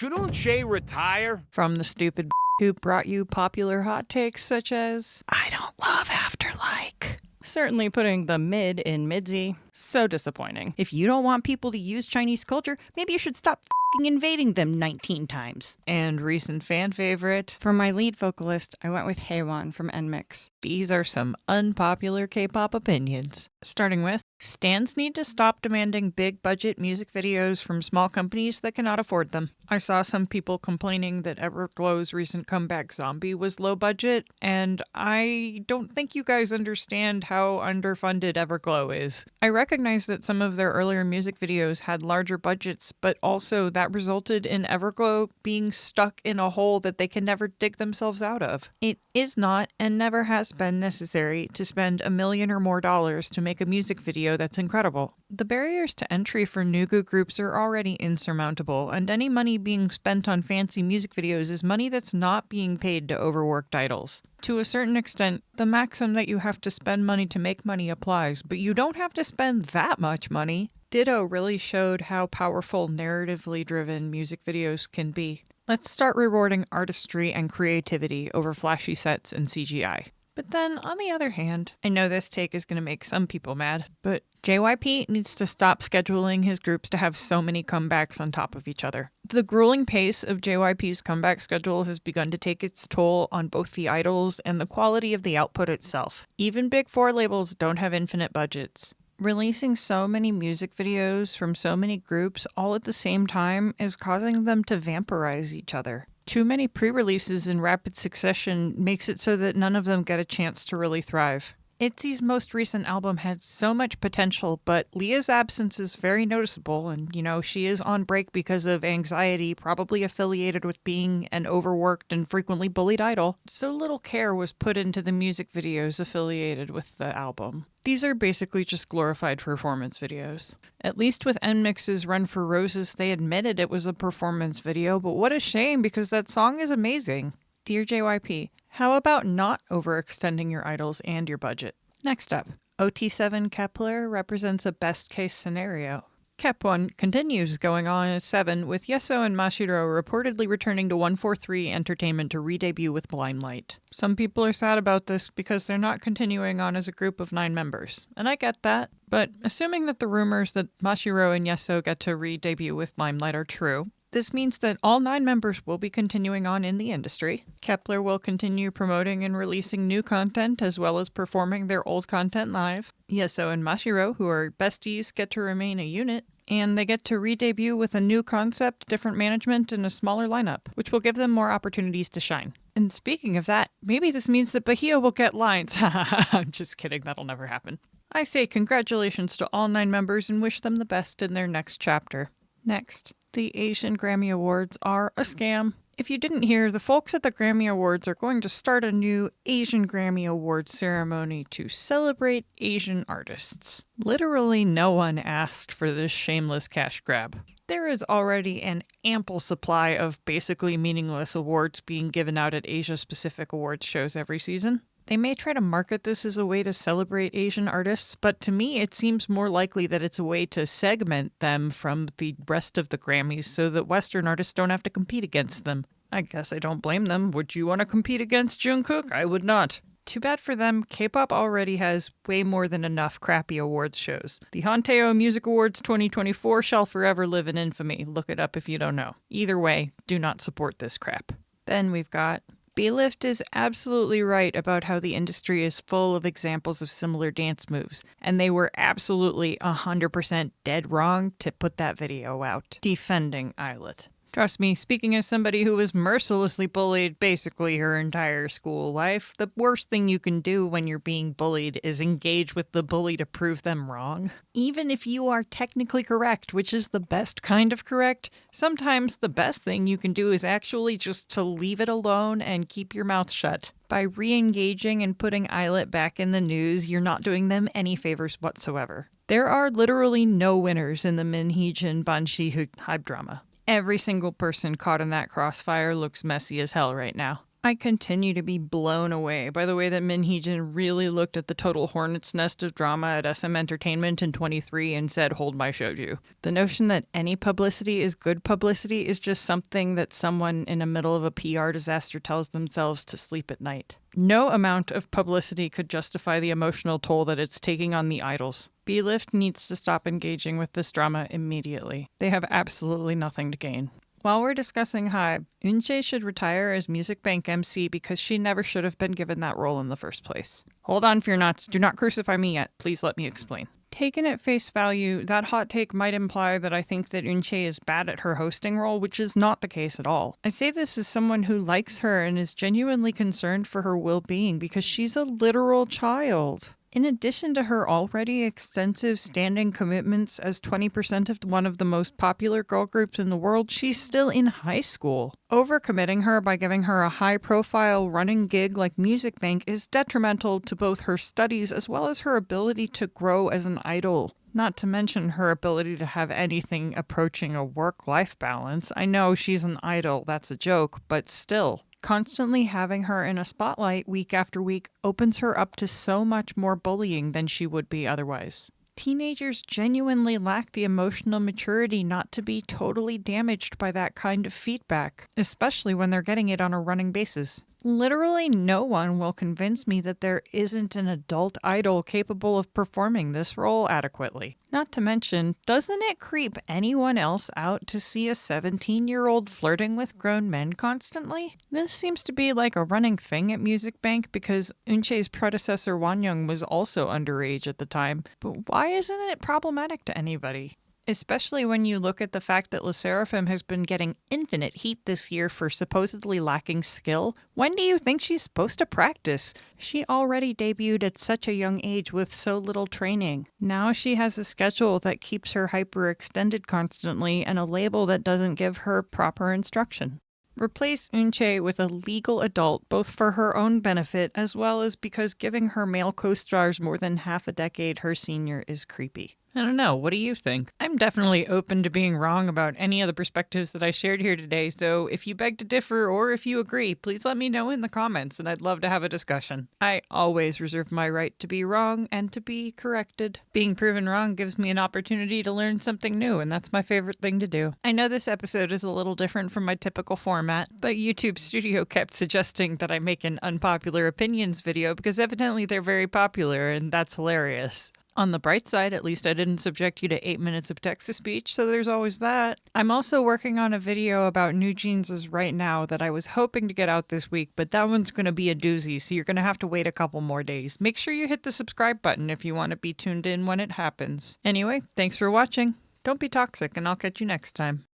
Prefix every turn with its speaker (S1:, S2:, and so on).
S1: Should Eunchae retire?
S2: From the stupid who brought you popular hot takes such as, I don't love Afterlike. Certainly putting the mid in midsy. So disappointing. If you don't want people to use Chinese culture, maybe you should stop invading them 19 times. And recent fan favorite. For my lead vocalist, I went with hee-jin from NMIX. These are some unpopular K-pop opinions. Starting with, stans need to stop demanding big budget music videos from small companies that cannot afford them. I saw some people complaining that Everglow's recent comeback Zombie was low budget, and I don't think you guys understand how underfunded Everglow is. I recognize that some of their earlier music videos had larger budgets, but also that resulted in Everglow being stuck in a hole that they can never dig themselves out of. It is not and never has been necessary to spend $1 million or more to make a music video that's incredible. The barriers to entry for nugu groups are already insurmountable, and any money being spent on fancy music videos is money that's not being paid to overworked idols. To a certain extent, the maxim that you have to spend money to make money applies, but you don't have to spend that much money. Ditto really showed how powerful narratively driven music videos can be. Let's start rewarding artistry and creativity over flashy sets and CGI. But then, on the other hand, I know this take is going to make some people mad, but JYP needs to stop scheduling his groups to have so many comebacks on top of each other. The grueling pace of JYP's comeback schedule has begun to take its toll on both the idols and the quality of the output itself. Even Big Four labels don't have infinite budgets. Releasing so many music videos from so many groups all at the same time is causing them to vampirize each other. Too many pre-releases in rapid succession makes it so that none of them get a chance to really thrive. ITZY's most recent album had so much potential, but Leah's absence is very noticeable, and, she is on break because of anxiety, probably affiliated with being an overworked and frequently bullied idol. So little care was put into the music videos affiliated with the album. These are basically just glorified performance videos. At least with NMIX's Run for Roses, they admitted it was a performance video, but what a shame because that song is amazing. Dear JYP, how about not overextending your idols and your budget? Next up, OT7 Kepler represents a best-case scenario. Kep1 continues going on at 7, with Yeso and Mashiro reportedly returning to 143 Entertainment to re-debut with Limelight. Some people are sad about this because they're not continuing on as a group of 9 members, and I get that. But assuming that the rumors that Mashiro and Yeso get to re-debut with Limelight are true, this means that all 9 members will be continuing on in the industry. Kepler will continue promoting and releasing new content as well as performing their old content live. Yeso and Mashiro, who are besties, get to remain a unit, and they get to re-debut with a new concept, different management, and a smaller lineup, which will give them more opportunities to shine. And speaking of that, maybe this means that Bahia will get lines. I'm just kidding, that'll never happen. I say congratulations to all 9 members and wish them the best in their next chapter. Next, the Asian Grammy Awards are a scam. If you didn't hear, the folks at the Grammy Awards are going to start a new Asian Grammy Awards ceremony to celebrate Asian artists. Literally no one asked for this shameless cash grab. There is already an ample supply of basically meaningless awards being given out at Asia-specific awards shows every season. They may try to market this as a way to celebrate Asian artists, but to me it seems more likely that it's a way to segment them from the rest of the Grammys so that Western artists don't have to compete against them. I guess I don't blame them. Would you want to compete against Jungkook? I would not. Too bad for them, K-pop already has way more than enough crappy awards shows. The Hanteo Music Awards 2024 shall forever live in infamy. Look it up if you don't know. Either way, do not support this crap. Then we've got B-Lift is absolutely right about how the industry is full of examples of similar dance moves, and they were absolutely 100% dead wrong to put that video out. Defending Islet. Trust me, speaking as somebody who was mercilessly bullied basically her entire school life, the worst thing you can do when you're being bullied is engage with the bully to prove them wrong. Even if you are technically correct, which is the best kind of correct, sometimes the best thing you can do is actually just to leave it alone and keep your mouth shut. By re-engaging and putting Islet back in the news, you're not doing them any favors whatsoever. There are literally no winners in the Min hee-jin Ban si-hyuk hype drama. Every single person caught in that crossfire looks messy as hell right now. I continue to be blown away by the way that Min Hee-jin really looked at the total hornet's nest of drama at SM Entertainment in 23 and said, "Hold my shouju." The notion that any publicity is good publicity is just something that someone in the middle of a PR disaster tells themselves to sleep at night. No amount of publicity could justify the emotional toll that it's taking on the idols. B-Lift needs to stop engaging with this drama immediately. They have absolutely nothing to gain. While we're discussing HYBE, Eunchae should retire as Music Bank MC because she never should have been given that role in the first place. Hold on, fear nots. Do not crucify me yet. Please let me explain. Taken at face value, that hot take might imply that I think that Eunchae is bad at her hosting role, which is not the case at all. I say this as someone who likes her and is genuinely concerned for her well-being because she's a literal child. In addition to her already extensive standing commitments as 20% of one of the most popular girl groups in the world, she's still in high school. Overcommitting her by giving her a high-profile running gig like Music Bank is detrimental to both her studies as well as her ability to grow as an idol. Not to mention her ability to have anything approaching a work-life balance. I know she's an idol, that's a joke, but still. Constantly having her in a spotlight week after week opens her up to so much more bullying than she would be otherwise. Teenagers genuinely lack the emotional maturity not to be totally damaged by that kind of feedback, especially when they're getting it on a running basis. Literally no one will convince me that there isn't an adult idol capable of performing this role adequately. Not to mention, doesn't it creep anyone else out to see a 17-year-old flirting with grown men constantly? This seems to be like a running thing at Music Bank because Eunchae's predecessor Wonyoung was also underage at the time, but why isn't it problematic to anybody? Especially when you look at the fact that LE SSERAFIM has been getting infinite heat this year for supposedly lacking skill. When do you think she's supposed to practice? She already debuted at such a young age with so little training. Now she has a schedule that keeps her hyperextended constantly and a label that doesn't give her proper instruction. Replace Eunchae with a legal adult, both for her own benefit as well as because giving her male co-stars more than half a decade her senior is creepy. I don't know, what do you think? I'm definitely open to being wrong about any of the perspectives that I shared here today, so if you beg to differ or if you agree, please let me know in the comments and I'd love to have a discussion. I always reserve my right to be wrong and to be corrected. Being proven wrong gives me an opportunity to learn something new, and that's my favorite thing to do. I know this episode is a little different from my typical format, but YouTube Studio kept suggesting that I make an unpopular opinions video because evidently they're very popular, and that's hilarious. On the bright side, at least I didn't subject you to 8 minutes of text-to-speech, so there's always that. I'm also working on a video about New Jeans' Right Now that I was hoping to get out this week, but that one's going to be a doozy, so you're going to have to wait a couple more days. Make sure you hit the subscribe button if you want to be tuned in when it happens. Anyway, thanks for watching. Don't be toxic, and I'll catch you next time.